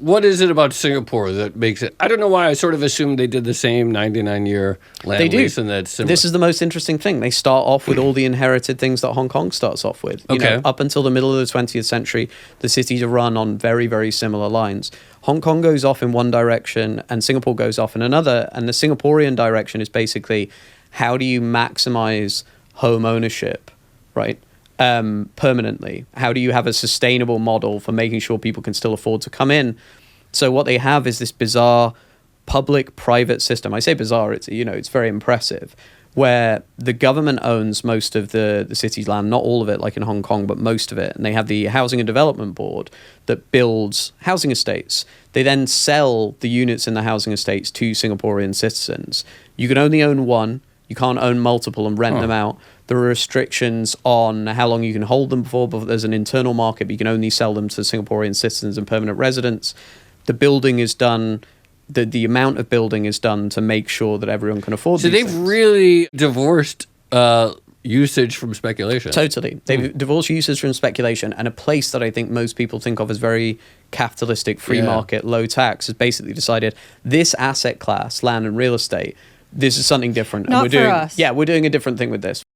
what is it about Singapore that makes it? I don't know why I sort of assumed they did the same 99-year land lease and that's similar. This is the most interesting thing. They start off with all the inherited things that Hong Kong starts off with. You know, up until the middle of the 20th century, the cities are run on very, very similar lines. Hong Kong goes off in one direction and Singapore goes off in another. And the Singaporean direction is basically, how do you maximize home ownership, right? Permanently? How do you have a sustainable model for making sure people can still afford to come in? So what they have is this bizarre public-private system. I say bizarre, it's very impressive, where the government owns most of the city's land, not all of it like in Hong Kong, but most of it. And they have the Housing and Development Board that builds housing estates. They then sell the units in the housing estates to Singaporean citizens. You can only own one. You can't own multiple and rent them out. There are restrictions on how long you can hold them before there's an internal market, but you can only sell them to Singaporean citizens and permanent residents. The building is done, the amount of building is done to make sure that everyone can afford these things. So they've really divorced usage from speculation. Totally. They've divorced usage from speculation, and a place that I think most people think of as very capitalistic, free market, low tax, has basically decided this asset class, land and real estate, this is something different. Not and we're for doing, us. Yeah, we're doing a different thing with this.